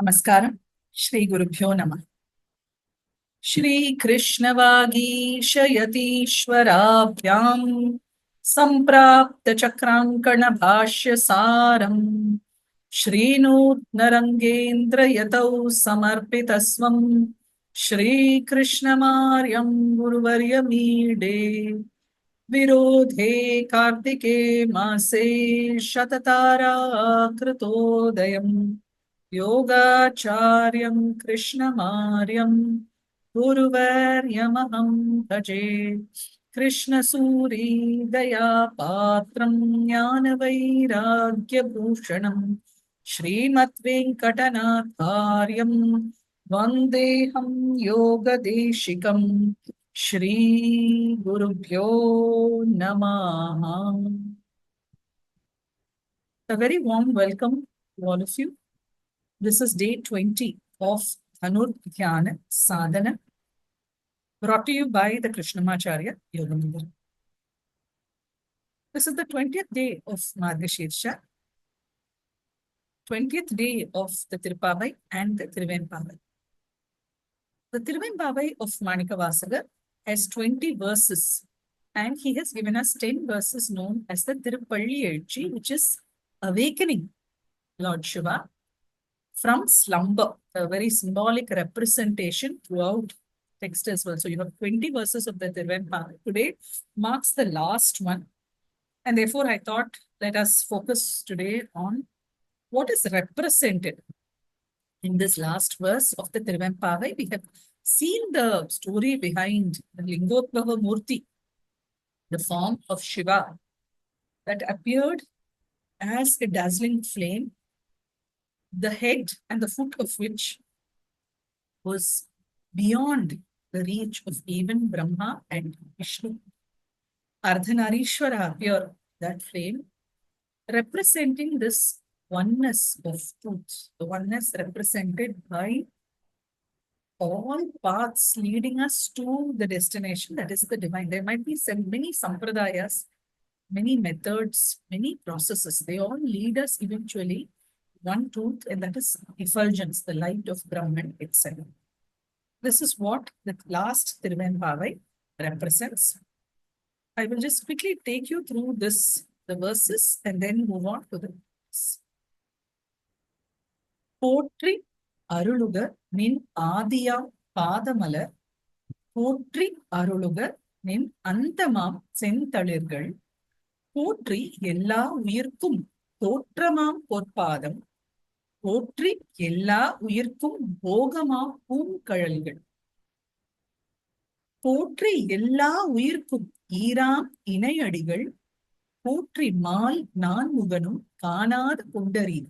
Namaskaram. Shri Gurubhyo Namah. Shri Krishna Vagishayatishwarabhyam Samprapta Chakrankana Bhashya Saram Shri Nutnarangendra Yatau Samarpitasvam Shri Krishnamaryam Guruvaryamide Virodhe Kartike Mase Shatatara Kritodayam Yogacharyam Krishnamaryam Guruvaryamaham Bhaje Krishna Suri Daya Patram Jnana Vairagya Bhushanam Srimat Venkatanathāryam Vandeham Yoga Deshikam Shri Gurubhyo Namaha. A very warm welcome to all of you. This is day 20 of Dhanur Dhyana Sadhana, brought to you by the Krishnamacharya Yoga Mandir. This is the 20th day of Mārgaśirṣa, 20th day of the Tirupavai and the Thiruvenpavai. The Thiruvenpavai of Manikkavasagar has 20 verses, and he has given us 10 verses known as the Tirupalli Ezhchi, which is awakening Lord Shiva from slumber, a very symbolic representation throughout text as well. So you have 20 verses of the Thiruvenpavai. Today marks the last one, and therefore I thought let us focus today on what is represented in this last verse of the Thiruvenpavai. We have seen the story behind the Lingotbhava Murti, the form of Shiva that appeared as a dazzling flame, the head and the foot of which was beyond the reach of even Brahma and Vishnu. Ardhanarishwara appeared, that flame, representing this oneness of truth, the oneness represented by all paths leading us to the destination, that is the divine. There might be many sampradayas, many methods, many processes. They all lead us eventually one truth, and that is effulgence, the light of Brahman itself. This is what the last Thiruvenpavai represents. I will just quickly take you through the verses, and then move on to the verse. Potri Aruluga Nin Adiyam Padamalar, Potri Aruluga Nin Antamam Senthalirgal, Potri Ella Uyirkum Totramam Potpadam, Potri Ella Uyirkum Bogama Poomkazhalgal, Potri Ella Uyirkum Iram Inayadigal, Potri Mal Nanmuganum Kanad Pundarid,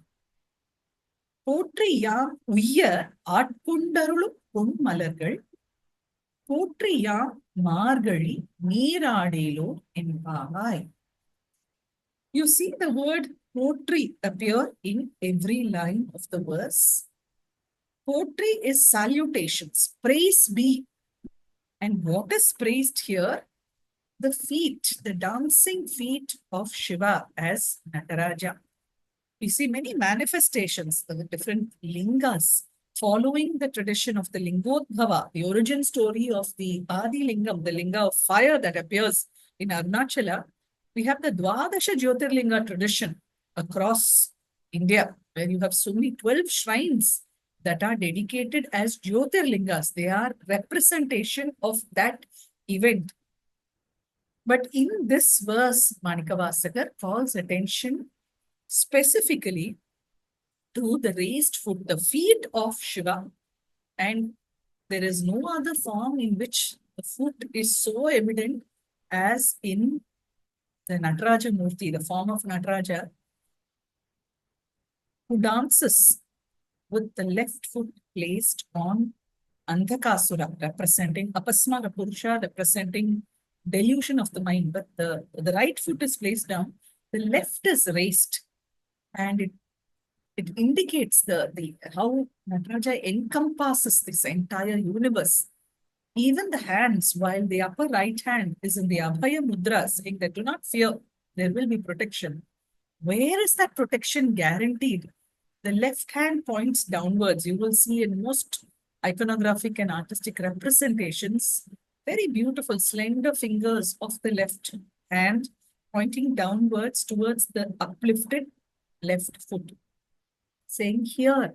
Potri Yam Uyya Atpundarulum Ponmalargal, Potri Yam Mārgaśirṣa Neeradelo Empavai. You see the word potri appear in every line of the verse. Potri is salutations, praise be. And what is praised here? The feet, the dancing feet of Shiva as Nataraja. We see many manifestations of the different lingas following the tradition of the Lingotbhava, the origin story of the Adi Lingam, the linga of fire that appears in Arunachala. We have the Dwadasha Jyotirlinga tradition across India, where you have so many 12 shrines that are dedicated as Jyotirlingas. They are representation of that event. But in this verse, Manikkavasagar calls attention specifically to the raised foot, the feet of Shiva. And there is no other form in which the foot is so evident as in the Nataraja Murti, the form of Nataraja, who dances with the left foot placed on Andhakasura, representing Apasmara Purusha, representing delusion of the mind. But the right foot is placed down, the left is raised, and it indicates how Nataraja encompasses this entire universe. Even the hands, while the upper right hand is in the Abhaya Mudra, saying that do not fear, there will be protection. Where is that protection guaranteed? The left hand points downwards. You will see in most iconographic and artistic representations, very beautiful, slender fingers of the left hand pointing downwards towards the uplifted left foot. Saying here,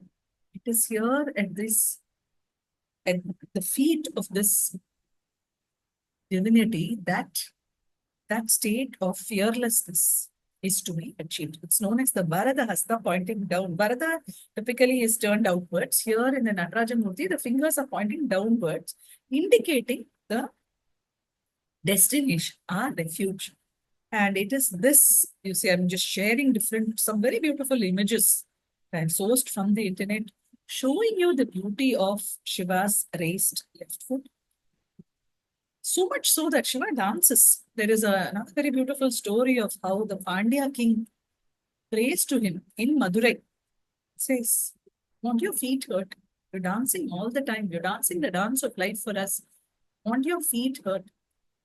it is here at the feet of this divinity that state of fearlessness is to be achieved. It's known as the Varada Hasta pointing down. Varada typically is turned outwards. Here in the Nataraja Murti, the fingers are pointing downwards, indicating the destination, our refuge. And it is this, you see, I'm just sharing some very beautiful images that I've sourced from the internet, showing you the beauty of Shiva's raised left foot. So much so that Shiva dances. There is another very beautiful story of how the Pandya king prays to him in Madurai. Says, won't your feet hurt? You're dancing all the time. You're dancing the dance of life for us. Won't your feet hurt?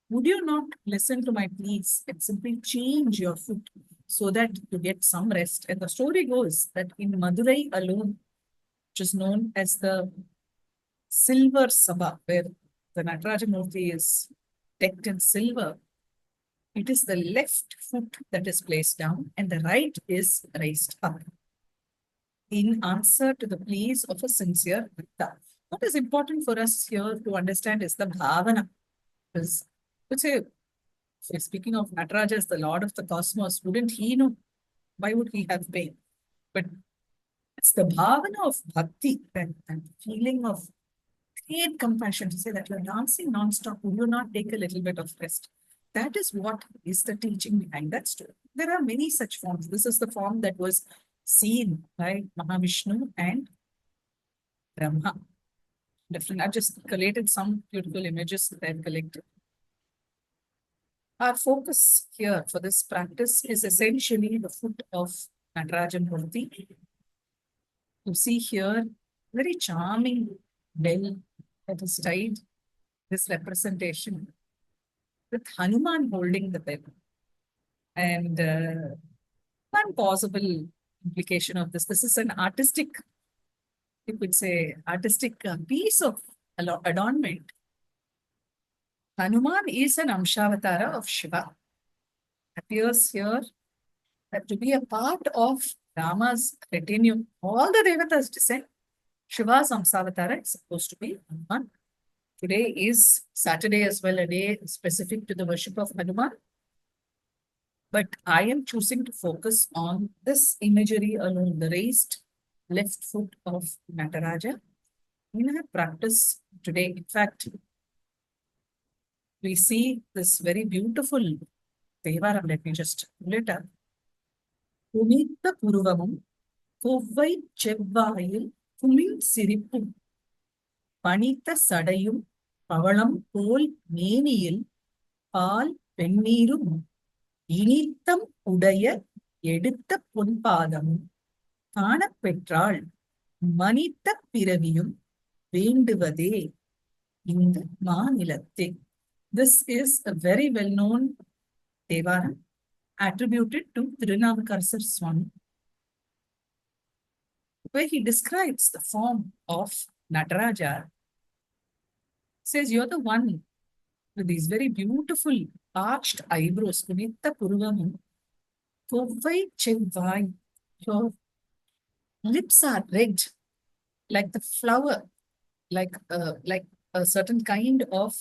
Would you not listen to my pleas and simply change your foot so that you get some rest? And the story goes that in Madurai alone, which is known as the Silver Sabha, where the Nataraja Murti is decked in silver, it is the left foot that is placed down and the right is raised up in answer to the pleas of a sincere bhakta. What is important for us here to understand is the bhavana. Because, let's say, speaking of Nataraja as the Lord of the cosmos, wouldn't he know? Why would he have pain? But it's the bhavana of bhakti and feeling of great compassion to say that you're dancing non-stop. Will you not take a little bit of rest? That is what is the teaching behind that story. There are many such forms. This is the form that was seen by Mahavishnu and Brahma. Different. I've just collated some beautiful images that I've collected. Our focus here for this practice is essentially the foot of Nataraja Murti. You see here, very charming bell that is tied, this representation, with Hanuman holding the bell. And one possible implication of this is an artistic, you could say, artistic piece of adornment. Hanuman is an Amshavatara of Shiva. Appears here to be a part of Rama's retinue. All the Devatas descend. Shiva's Amsavatara is supposed to be Hanuman. Today is Saturday as well, a day specific to the worship of Hanuman. But I am choosing to focus on this imagery alone, the raised left foot of Nataraja in our practice today. In fact, we see this very beautiful Devaram. Let me just pull it up. Punitha Purvamum, Kovai Chevvayil, Kumin Siripum, Panitha Sadayum, Pavalam Pol Meniyil, Pal Pennirum, Initham Udaya, Editha Punpadam, Kana Petral, Manitha Piraviyum, Venduvade, Inda Manilatte. This is a very well-known Devara attributed to Krishnamacharya Swami, where he describes the form of Nataraja. Says, you're the one with these very beautiful arched eyebrows, Punitha Purvamam, Kovai Chevvai. Your lips are red, like the flower, like a certain kind of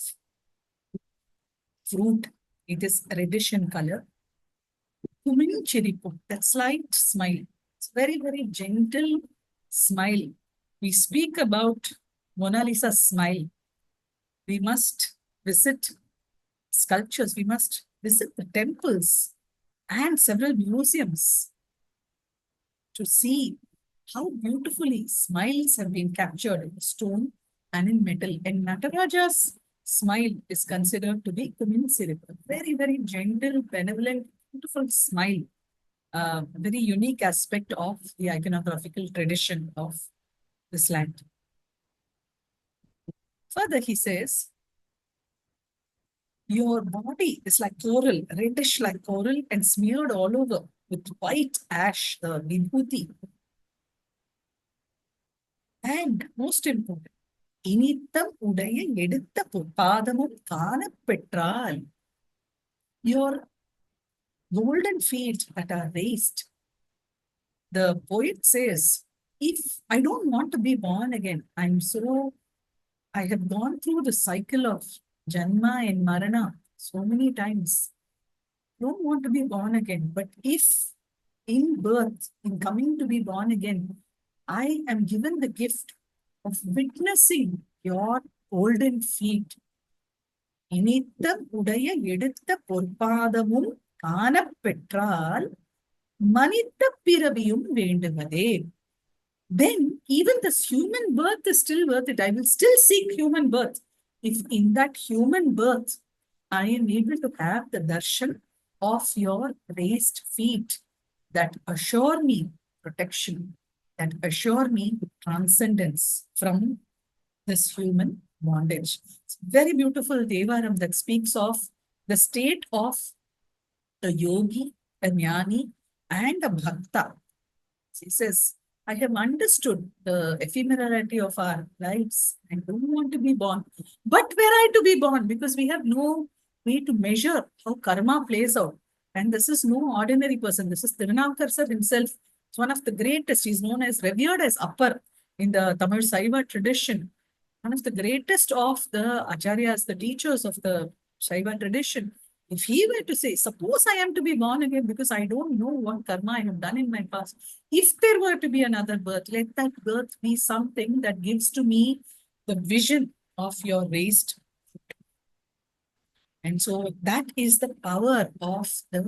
fruit. It is reddish in color. Kumini Chiripu, that slight smile. It's very, very gentle smile. We speak about Mona Lisa's smile. We must visit sculptures. We must visit the temples and several museums to see how beautifully smiles have been captured in stone and in metal. And Nataraja's smile is considered to be Kuminsiripa. Very, very gentle, benevolent, beautiful smile. Very unique aspect of the iconographical tradition of this land. Further, he says, your body is like coral, reddish like coral, and smeared all over with white ash, the vibhuti. And most important, இனித்தம் உடைய எடுத்த பாதமும் காணப்பெற்றால், your golden feet that are raised. The poet says, if I don't want to be born again, I have gone through the cycle of Janma and Marana so many times. Don't want to be born again. But if in birth, in coming to be born again, I am given the gift of witnessing your golden feet. இனித்தம் உடைய எடுத்த பொற்பாதமும் காணப்பெற்றால் மனித பிறவியும் வேண்டுவதே. Then even this human birth is still worth it. I will still seek human birth. If in that human birth, I am able to have the darshan of your raised feet that assure me protection, that assure me transcendence from this human bondage. It's very beautiful Devaram that speaks of the state of a yogi, a jnani, and a bhakta. He says, I have understood the ephemerality of our lives. I don't want to be born. But were I to be born, because we have no way to measure how karma plays out. And this is no ordinary person. This is Tirunavukar himself. It's one of the greatest. He's known as, revered as Appar in the Tamil Saiva tradition. One of the greatest of the acharyas, the teachers of the Saiva tradition. If he were to say, suppose I am to be born again because I don't know what karma I have done in my past. If there were to be another birth, let that birth be something that gives to me the vision of your raised foot. And so that is the power of the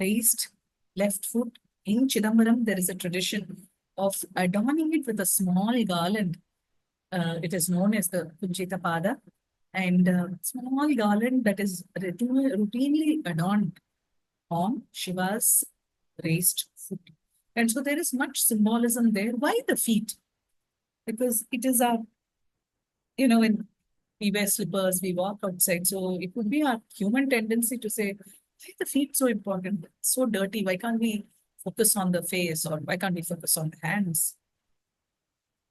raised left foot. In Chidambaram, there is a tradition of adorning it with a small garland. It is known as the Kunchita Pada. And small garland that is routinely adorned on Shiva's raised foot. And so there is much symbolism there. Why the feet? Because it is our, when we wear slippers, we walk outside. So it would be our human tendency to say, why are the feet so important? It's so dirty. Why can't we focus on the face, or why can't we focus on the hands?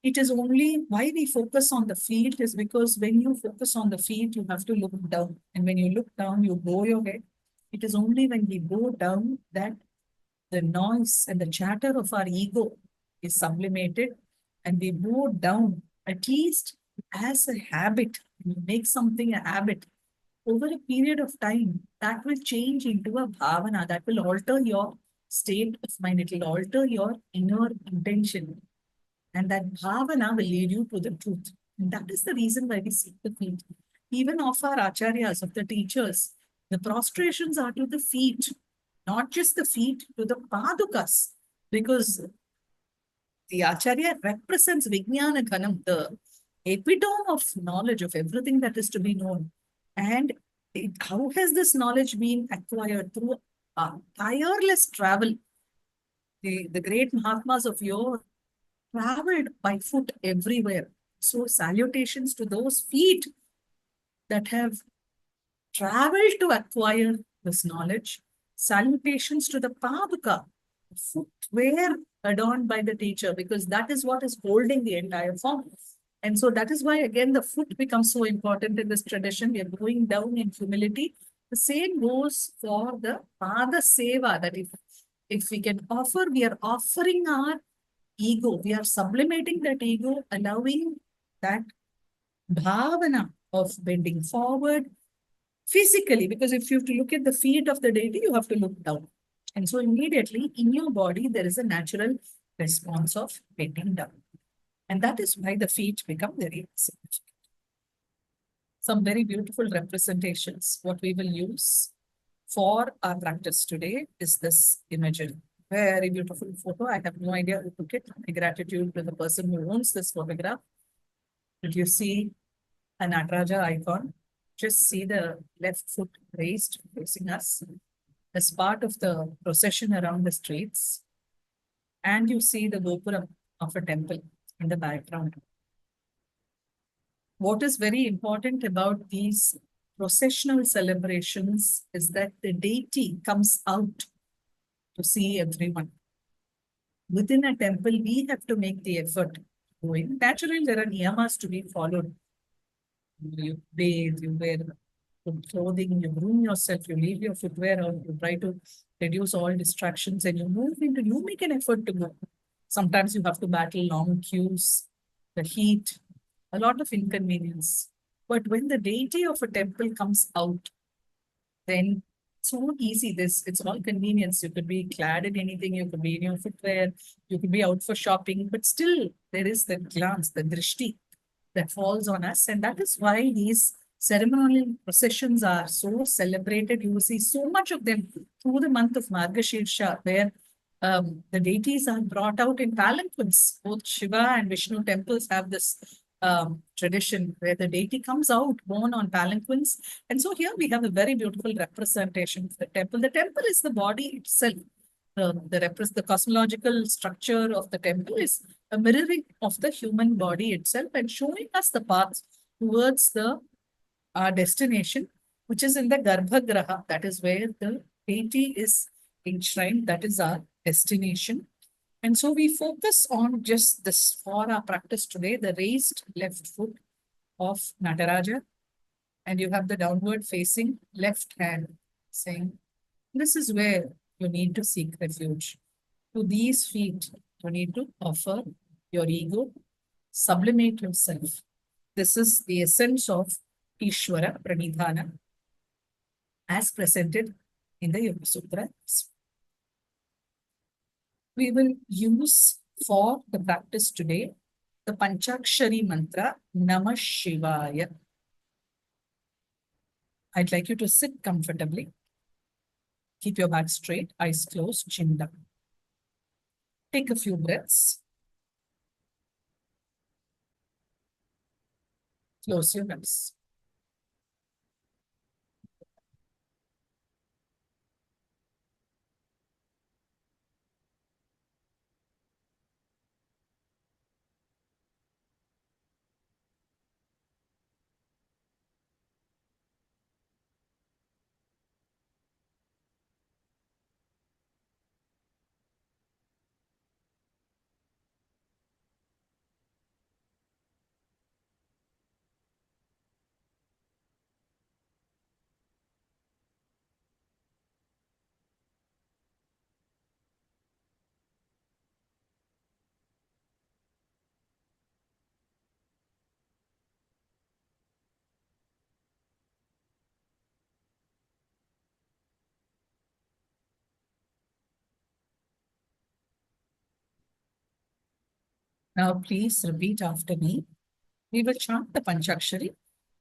It is only why we focus on the feet is because when you focus on the feet, you have to look down. And when you look down, you bow your head. It is only when we go down that the noise and the chatter of our ego is sublimated, and we go down, at least as a habit. You make something a habit. Over a period of time, that will change into a bhavana, that will alter your state of mind. It will alter your inner intention. And that bhavana will lead you to the truth. And that is the reason why we seek the feet. Even of our acharyas, of the teachers, the prostrations are to the feet, not just the feet, to the padukas. Because the acharya represents Vijnana Ghanam, the epitome of knowledge of everything that is to be known. And how has this knowledge been acquired? Through a tireless travel. The great Mahatmas of yore traveled by foot everywhere. So salutations to those feet that have traveled to acquire this knowledge. Salutations to the paduka, footwear adorned by the teacher, because that is what is holding the entire form. And so that is why, again, the foot becomes so important in this tradition. We are going down in humility. The same goes for the pada seva, that if we can offer, we are offering our ego. We are sublimating that ego, allowing that bhavana of bending forward physically. Because if you have to look at the feet of the deity, you have to look down. And so immediately in your body, there is a natural response of bending down. And that is why the feet become very significant. Some very beautiful representations. What we will use for our practice today is this imagery. Very beautiful photo. I have no idea who took it. My gratitude to the person who owns this photograph. Did you see an Nataraja icon? Just see the left foot raised facing us as part of the procession around the streets. And you see the gopuram of a temple in the background. What is very important about these processional celebrations is that the deity comes out to see everyone. Within a temple, we have to make the effort going. Naturally, there are niyamas to be followed. You bathe, you wear good clothing, you groom yourself, you leave your footwear on, you try to reduce all distractions, and you make an effort to go. Sometimes you have to battle long queues, the heat, a lot of inconvenience. But when the deity of a temple comes out, then it's so easy. It's all convenience. You could be clad in anything, you could be in your footwear, you could be out for shopping, but still there is that glance, the drishti that falls on us. And that is why these ceremonial processions are so celebrated. You will see so much of them through the month of Mārgaśirṣa, where the deities are brought out in palanquins. Both Shiva and Vishnu temples have this tradition where the deity comes out borne on palanquins. And so here we have a very beautiful representation of the temple. The temple is the body itself. The cosmological structure of the temple is a mirroring of the human body itself and showing us the path towards the destination, which is in the Garbhagraha. That is where the deity is enshrined. That is our destination. And so we focus on just this for our practice today, the raised left foot of Nataraja. And you have the downward facing left hand, saying, this is where you need to seek refuge. To these feet, you need to offer your ego, sublimate yourself. This is the essence of Ishvara Pranidhana as presented in the Yoga Sutras. We will use for the practice today the Panchakshari mantra Namah Shivaya. I'd like you to sit comfortably. Keep your back straight, eyes closed, chin down. Take a few breaths. Close your eyes. Now, please repeat after me. We will chant the Panchakshari.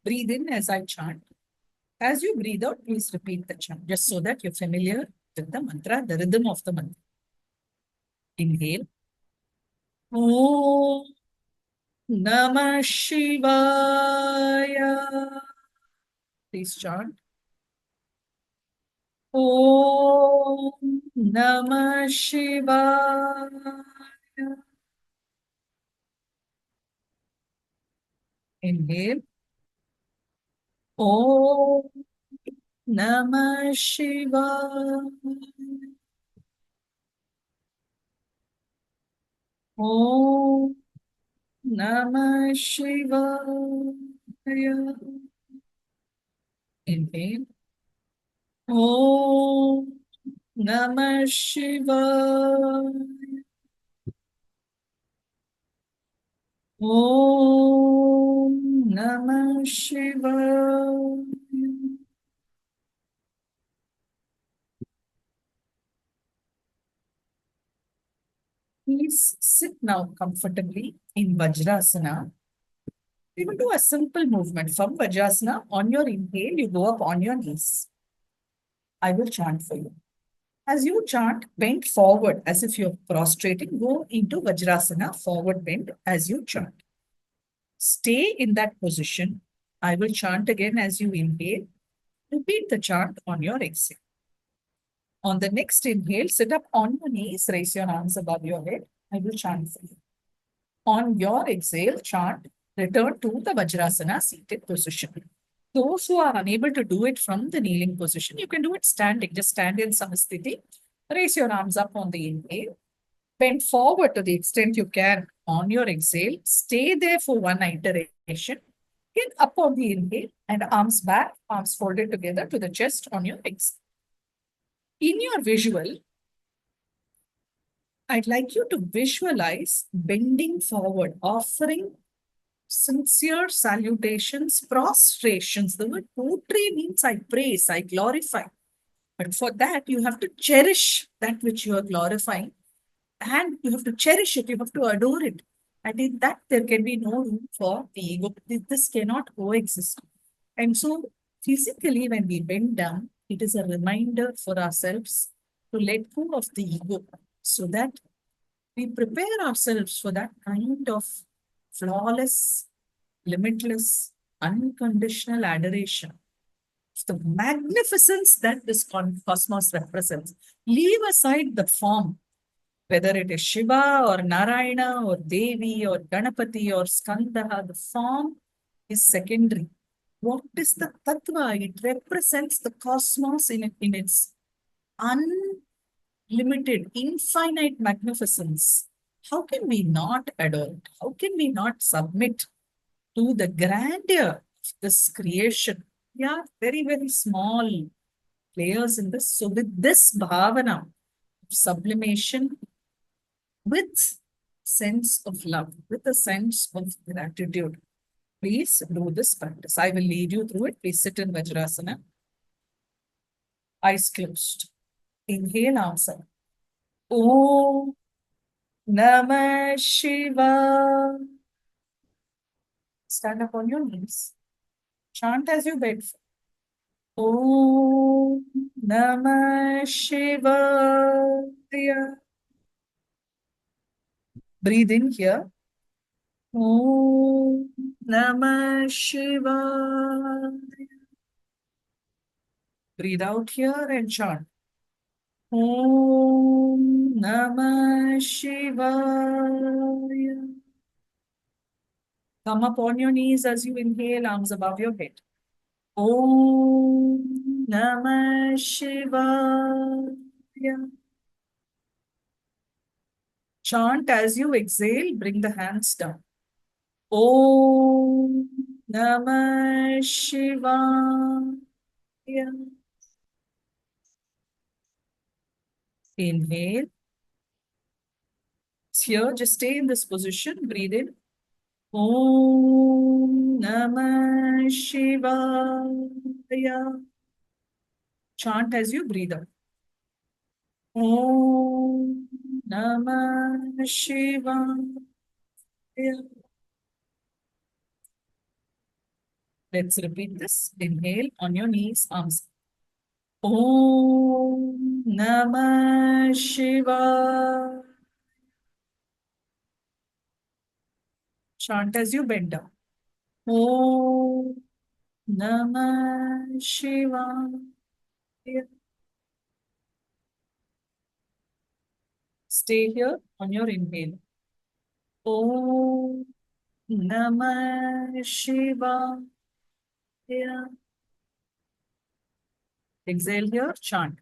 Breathe in as I chant. As you breathe out, please repeat the chant, just so that you're familiar with the mantra, the rhythm of the mantra. Inhale. Om Namah Shivaya. Please chant. Om Namah Shivaya. Inhale. Om Namah Shivaya. Om Namah Shivaya. Inhale. Om Namah Shivaya. Om Namah Shivaya. Please sit now comfortably in Vajrasana. We will do a simple movement from Vajrasana. On your inhale, you go up on your knees. I will chant for you. As you chant, bend forward as if you're prostrating. Go into Vajrasana, forward bend as you chant. Stay in that position. I will chant again as you inhale. Repeat the chant on your exhale. On the next inhale, sit up on your knees, raise your arms above your head. I will chant for you. On your exhale, chant, return to the Vajrasana seated position. Those who are unable to do it from the kneeling position, you can do it standing. Just stand in Samasthiti. Raise your arms up on the inhale. Bend forward to the extent you can On your exhale, stay there for one iteration. Get up on the inhale and arms back, arms folded together to the chest on your exhale. In your visual, I'd like you to visualize bending forward, offering sincere salutations, prostrations. The word potri means I praise, I glorify. But for that, you have to cherish that which you are glorifying, and you have to cherish it, you have to adore it. And in that, there can be no room for the ego. This cannot coexist. And so, physically, when we bend down, it is a reminder for ourselves to let go of the ego so that we prepare ourselves for that kind of flawless, limitless, unconditional adoration. The magnificence that this cosmos represents. Leave aside the form, whether it is Shiva or Narayana or Devi or Ganapati or Skanda, the form is secondary. What is the tattva? It represents the cosmos in its unlimited, infinite magnificence. How can we not adore it? How can we not submit to the grandeur of this creation? We are very, very small players in this. So with this bhavana of sublimation, with sense of love, with a sense of gratitude, please do this practice. I will lead you through it. Please sit in Vajrasana. Eyes closed. Inhale, arms up. Om Namah Shiva. Stand up on your knees. Chant as you beg. Om Namah Shivaya. Breathe in here. Om Namah Shivaya. Breathe out here and chant. Om Namah Shivaya. Come up on your knees as you inhale, arms above your head. Om Namah Shivaya. Chant as you exhale, bring the hands down. Om Namah Shivaya. Inhale. Here, just stay in this position. Breathe in. Om Namah Shivaya. Chant as you breathe out. Om Namah Shivaya. Let's repeat this. Inhale on your knees, arms. Om Namah Shivaya. Chant as you bend down. Om Namah Shivaya. Stay here on your inhale. Om Namah Shivaya. Exhale here, chant.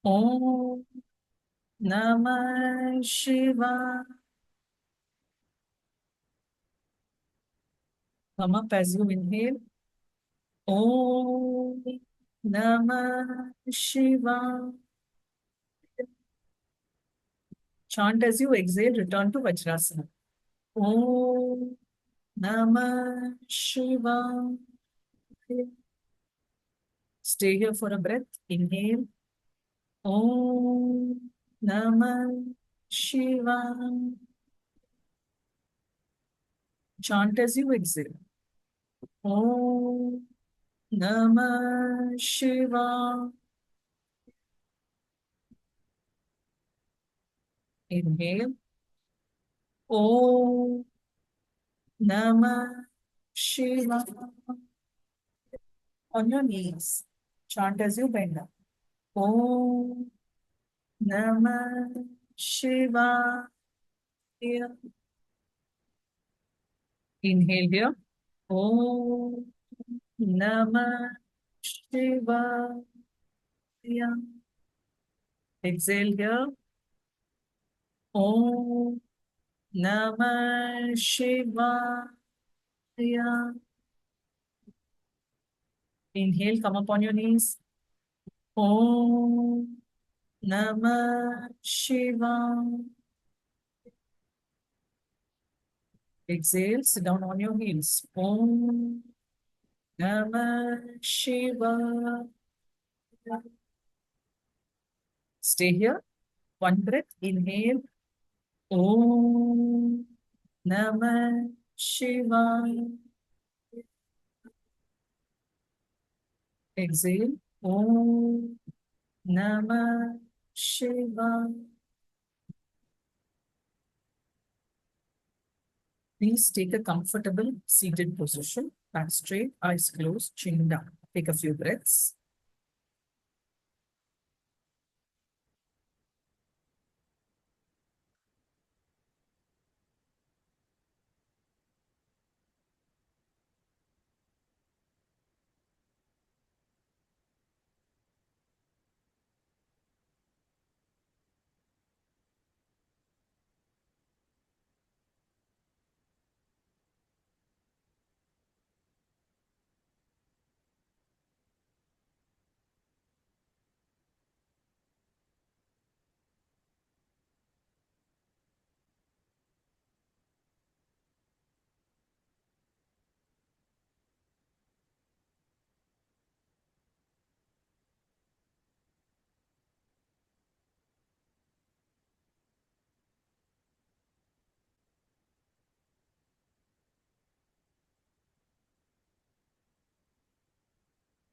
Om Namah Shivaya. Come up as you inhale. Om Namah Shivaya. Chant as you exhale, return to Vajrasana. Om Namah Shivaya. Stay here for a breath. Inhale. Om Namah Shivaya. Chant as you exhale. Om Namah Shivaya. Inhale. Om Namah Shivaya. On your knees, chant as you bend down. Om Namah Shivaya. Inhale here. Om Namah Shivaya. Exhale here. Om Namah Shivaya. Inhale, come up on your knees. Om Namah Shivaya. Exhale, sit down on your heels. Om Namah Shivaya. Stay here. One breath. Inhale. Om Namah Shivaya. Exhale. Om Namah Shivaya. Please take a comfortable seated position. Back straight, eyes closed, chin down. Take a few breaths.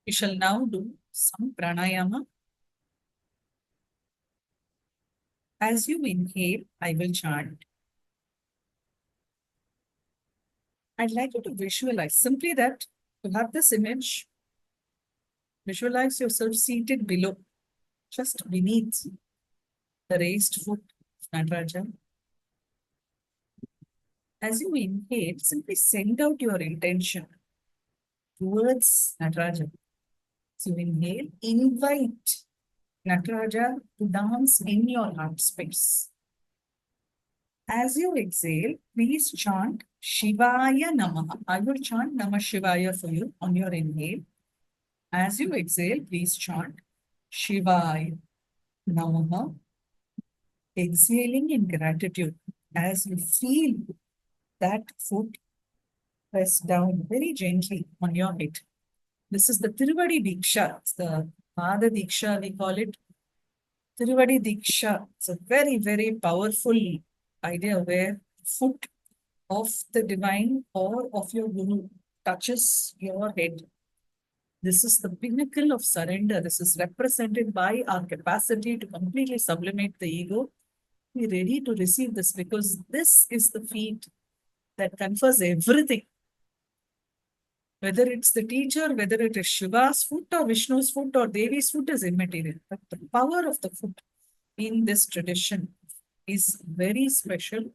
We shall now do some pranayama. As you inhale, I will chant. I'd like you to visualize simply that you have this image. Visualize yourself seated below, just beneath the raised foot of Nataraja. As you inhale, simply send out your intention towards Nataraja. So inhale, invite Nataraja to dance in your heart space. As you exhale, please chant Shivaya Namaha. I will chant Namah Shivaya for you on your inhale. As you exhale, please chant Shivaya Namaha. Exhaling in gratitude as you feel that foot press down very gently on your head. This is the Tiruvadi Diksha. It's the Pada Diksha, we call it. Tiruvadi Diksha. It's a very, very powerful idea where foot of the divine or of your guru touches your head. This is the pinnacle of surrender. This is represented by our capacity to completely sublimate the ego. Be ready to receive this because this is the feet that confers everything. Whether it's the teacher, whether it is Shiva's foot or Vishnu's foot or Devi's foot is immaterial. But the power of the foot in this tradition is very special.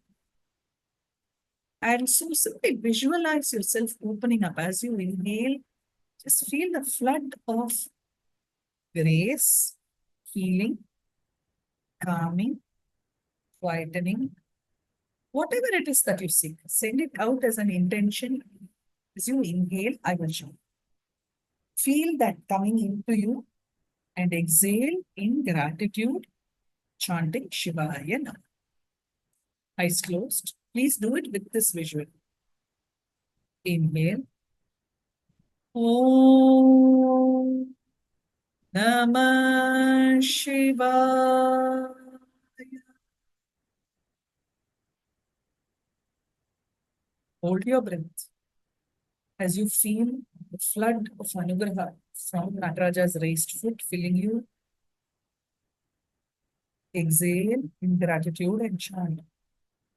And so simply visualize yourself opening up as you inhale. Just feel the flood of grace, healing, calming, quietening, whatever it is that you seek. Send it out as an intention. As you inhale, I will show. Feel that coming into you and exhale in gratitude, chanting Shivaya Namah. Eyes closed. Please do it with this visual. Inhale. Om Namah Shivaya. Hold your breath as you feel the flood of Anugraha from Nataraja's raised foot filling you. Exhale in gratitude and chant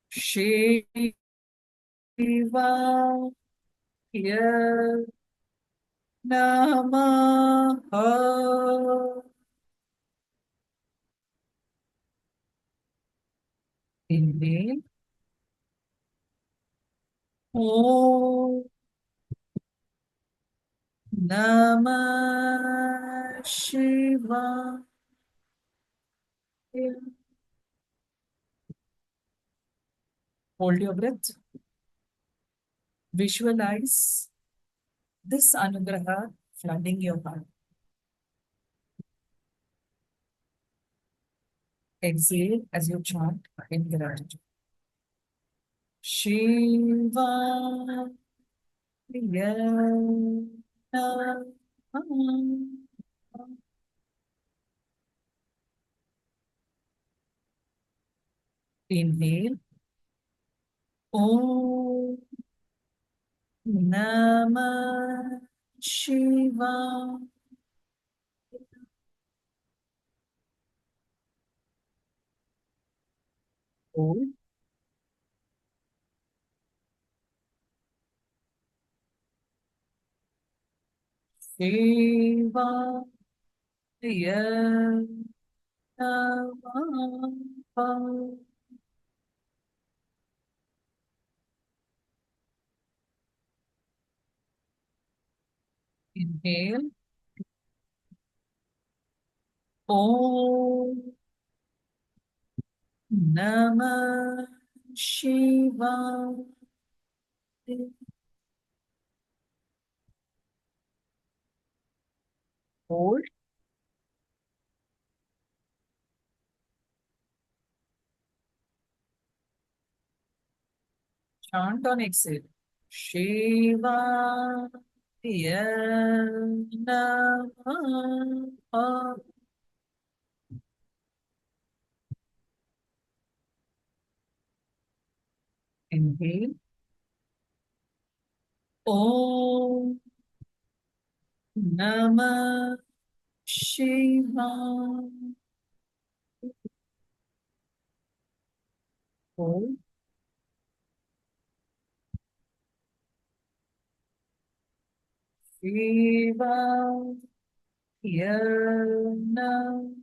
Shiva. Namaha. Inhale. Om Namah Shivaya. Hold your breath. Visualize this anugraha flooding your heart. Exhale as you chant in gratitude. Shiva Inhale. Om Namah Shiva. Hold. Shiva Namah. Inhale. Om Namah Shiva. Hold. Chant on exhale. Shiva Namah. Inhale. Om Namah Shiva. Hold. Shiva Namah.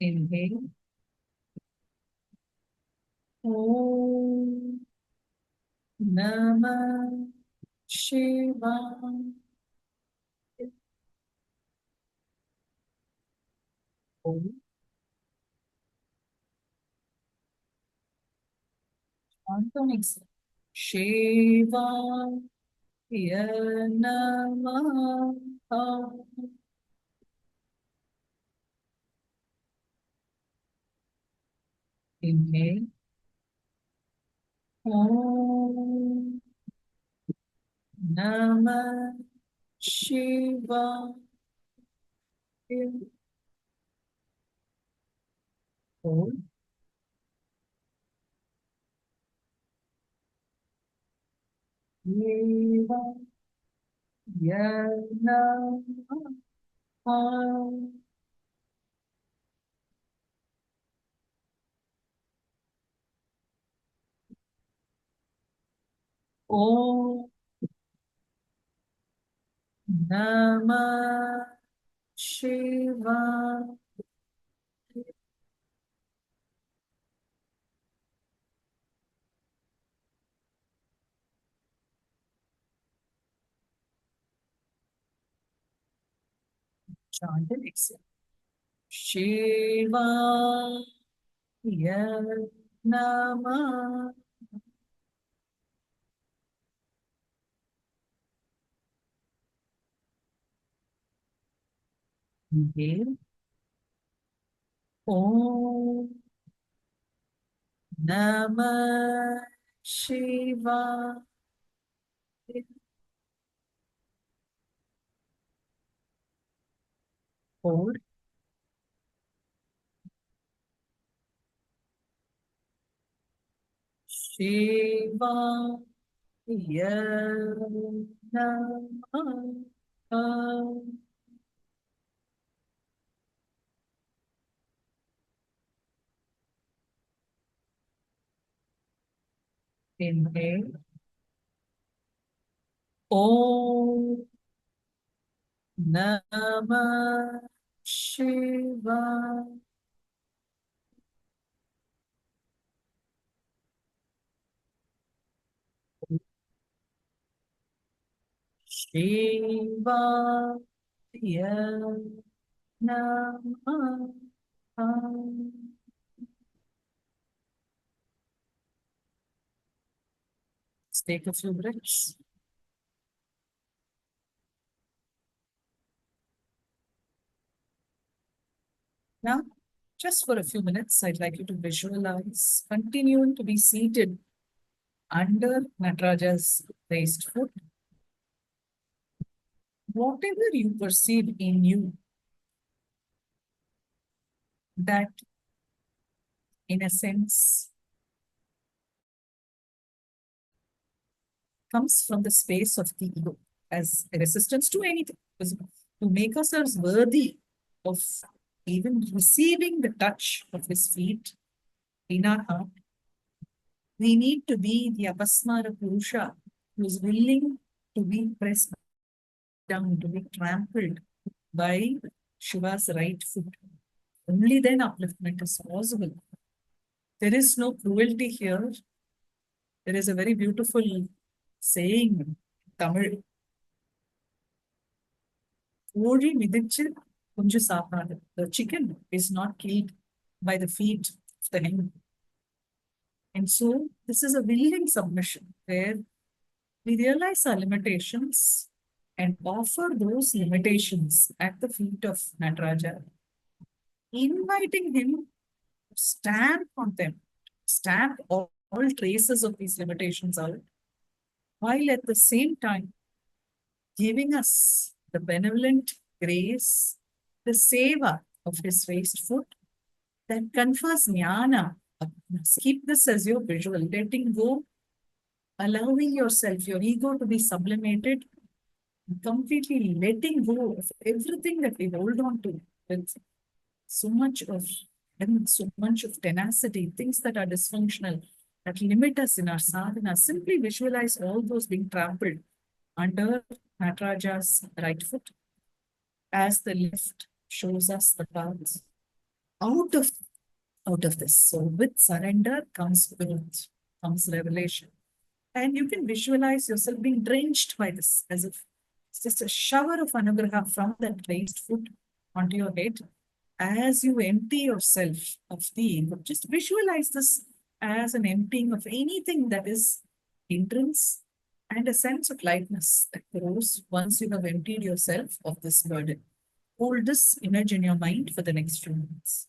Inhale. Om Namah Shiva. Hold. Chant on exhale. Shiva Namah. Inhale. Om Namah Shiva. Hold. Shiva Namah. Om Namah Shiva. Chant and exhale. Shiva Namah. Inhale. Om Namah Shiva. Hold. Shiva Namah. Inhale. Om Namah Shiva. Shiva Namah. Let's take a few breaths. Now, just for a few minutes, I'd like you to visualize continuing to be seated under Nataraja's raised foot. Whatever you perceive in you that, in a sense, comes from the space of the ego as a resistance to anything, to make ourselves worthy of even receiving the touch of his feet in our heart. We need to be the Apasmara Purusha who is willing to be pressed down, to be trampled by Shiva's right foot. Only then upliftment is possible. There is no cruelty here. There is a very beautiful saying in Tamil. கோழி மிதிச்சு குஞ்சு சாப்பிடாது. The chicken is not killed by the feet of the hen. And so this is a willing submission where we realize our limitations and offer those limitations at the feet of Nataraja, inviting him to stamp on them, stamp all traces of these limitations out, while at the same time giving us the benevolent grace, the seva of his raised foot that confers jnana. Keep this as your visual, letting go, allowing yourself, your ego to be sublimated, completely letting go of everything that we hold on to with so much of so much of tenacity, things that are dysfunctional, that limit us in our sadhana. Simply visualize all those being trampled under Nataraja's right foot as the left shows us the path out of this. So with surrender comes growth, comes revelation. And you can visualize yourself being drenched by this, as if it's just a shower of anugraha from that raised foot onto your head. As you empty yourself of the ego, just visualize this as an emptying of anything that is hindrance and a sense of lightness that grows once you have emptied yourself of this burden. Hold this image in your mind for the next few minutes.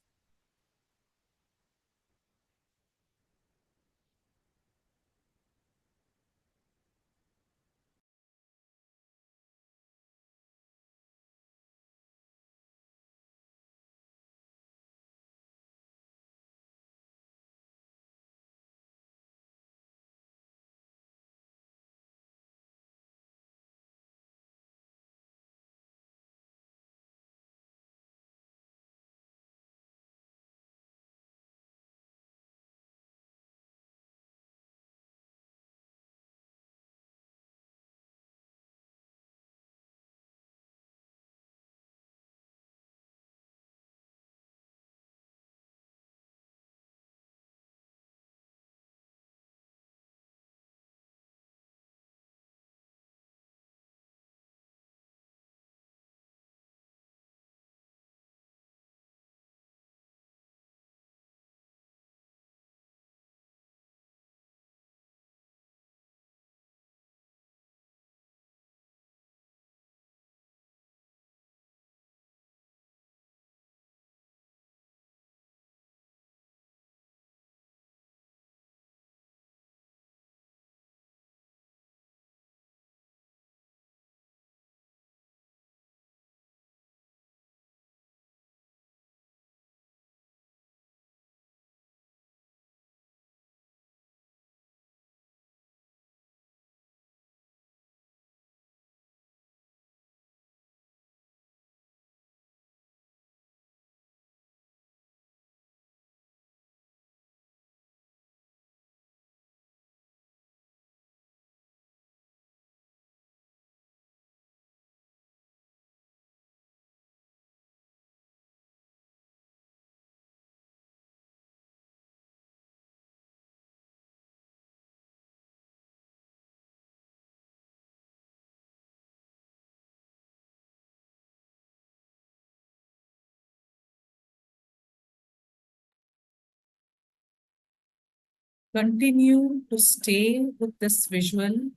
Continue to stay with this visual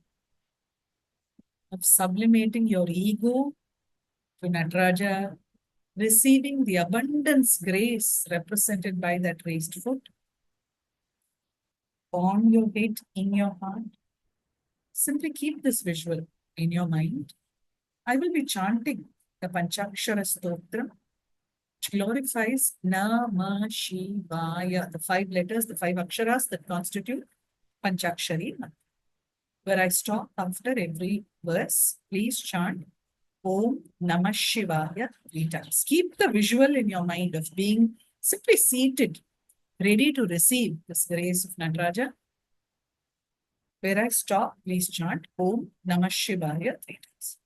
of sublimating your ego to Nataraja, receiving the abundance grace represented by that raised foot. On your head, in your heart. Simply keep this visual in your mind. I will be chanting the Panchakshara Stotram, which glorifies Nama Shivaya, the 5 letters, the 5 aksharas that constitute Panchakshari mantra. Where I stop after every verse, please chant Om Namah Shivaya 3 times. Keep the visual in your mind of being simply seated, ready to receive this grace of Nataraja. Where I stop, please chant Om Namah Shivaya 3 times.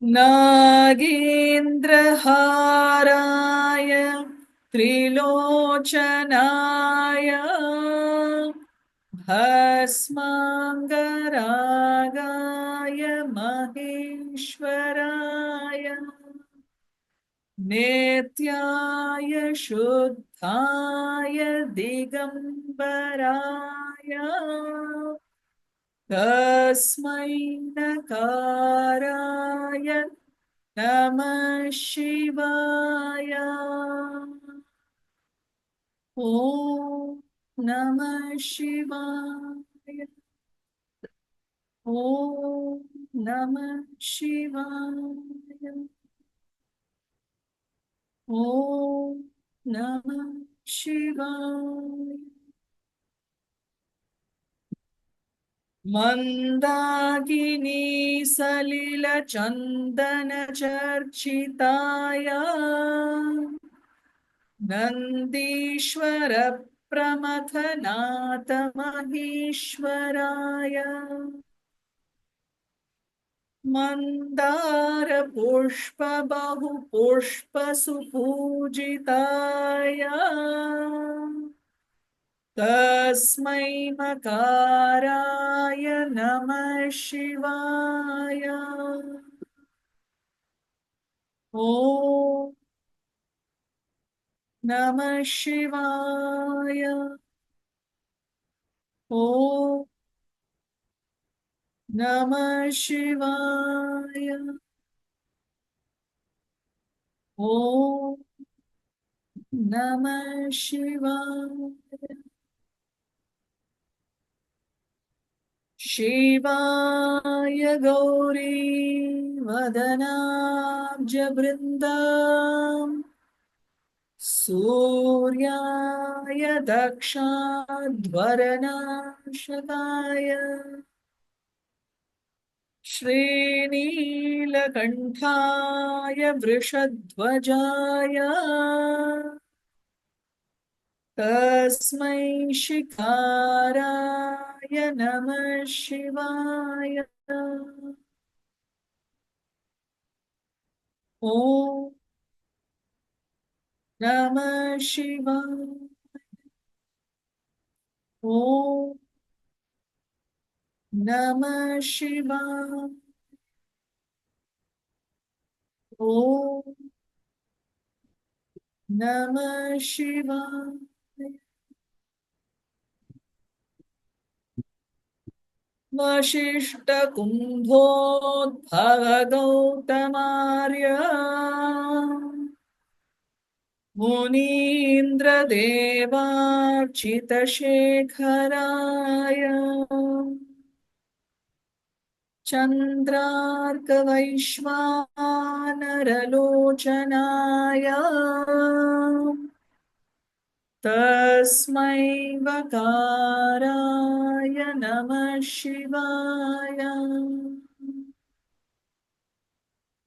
Nagendraharaya Trilochanaya Bhasmangaragaya Maheshwaraya Nityaya Shuddhaya Digambaraya Tasmai Nakaraya Namah Shivaya. Om Namah Shivaya. Om Namah Shivaya. Om Namah Shivaya. Mandagini Salila Chandana Charchitaya Nandishwara Pramathanata Maheshwaraya Mandara Pushpa Bahu Pushpa Supujitaya Tasmai Makaraya Namah Shivaya. Om Namah Shivaya. Om Namah Shivaya. Om Namah Shivaya. Shivaya Gauri Vadanabja Brindam Suryaya Dakshadvaranashakaya Shrinilakantaya Vrishadvajaya Tasmai Shikaraya Namah Shivaya. Om Namah Shivaya. Om Namah Shivaya. Om Namah Shivaya. Vashishta Kumbhodbhava Gautamarya Munindra Devarchita Shekharaya Chandrarka Vaishvanaralochanaya Tasmai Vakaraya Namah Shivaya.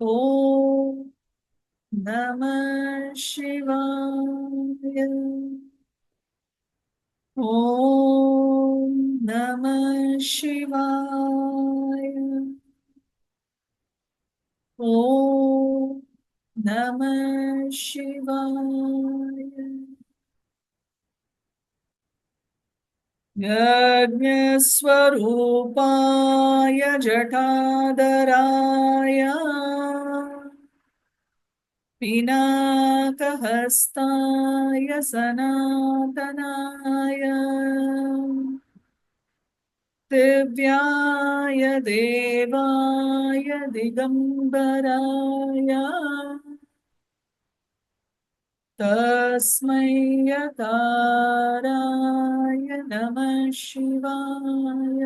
Om Namah Shivaya. Om Namah Shivaya. Om Namah Shivaya. Yajñasvarupaya Jatadharaya पिनाकहस्ताय सनातनाय दिव्याय देवाय दिगम्बराय तस्मै यकाराय नमः शिवाय।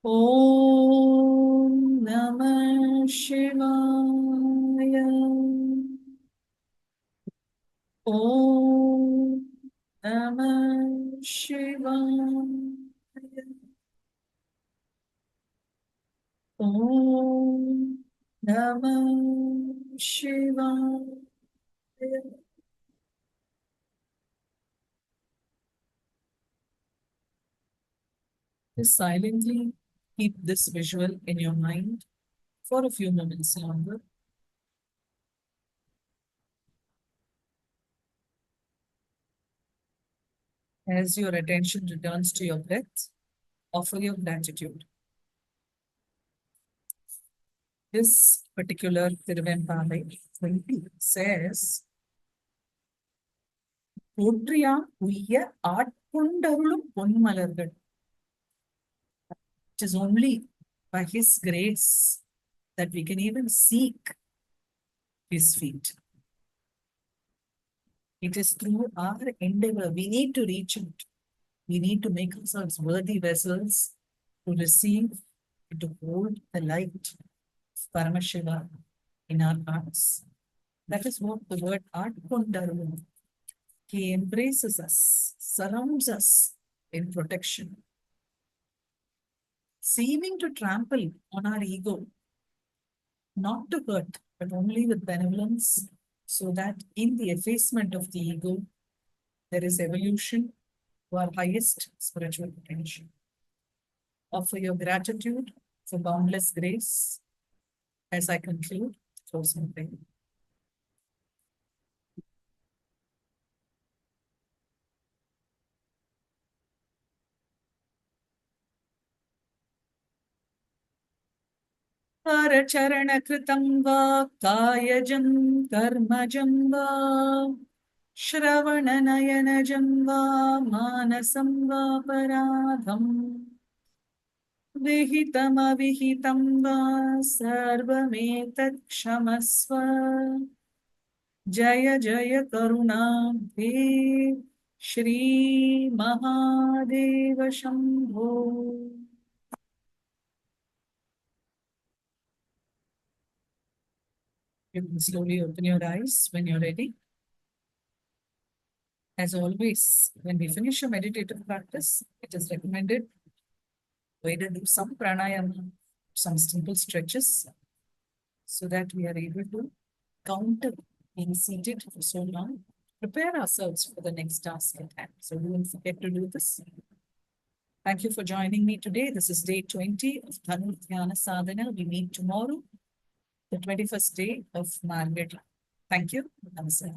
ॐ नमः शिवाय। ॐ नमः शिवाय। ॐ नमः शिवाय। Just silently keep this visual in your mind for a few moments longer. As your attention returns to your breath, offer your gratitude. This particular Tiruvempadai 20 says, "Podriya uyya aatpundarulum ponmalargal." It is only by His grace that we can even seek His feet. It is through our endeavor. We need to reach out. We need to make ourselves worthy vessels to receive, to hold the light of Paramashiva in our hearts. That is what the word Atpundaru. He embraces us, surrounds us in protection, seeming to trample on our ego, not to hurt, but only with benevolence, so that in the effacement of the ego, there is evolution to our highest spiritual potential. Offer your gratitude for boundless grace as I conclude closing prayer. Paracharanakritam va kayajam karmajam va shravananayanajam va manasam va paradham vihitam avihitam va sarvametat kshamasva jaya jaya karunabhe Shri Mahadeva Shambho. You can slowly open your eyes when you're ready. As always, when we finish a meditative practice, it is recommended to either do some pranayama, some simple stretches, so that we are able to counter being seated for so long, prepare ourselves for the next task at hand. So we won't forget to do this. Thank you for joining me today. This is day 20 of Dhanur Dhyana Sadhana. We meet tomorrow, the 21st day of Mārgaśirṣa. Thank you. Namaste.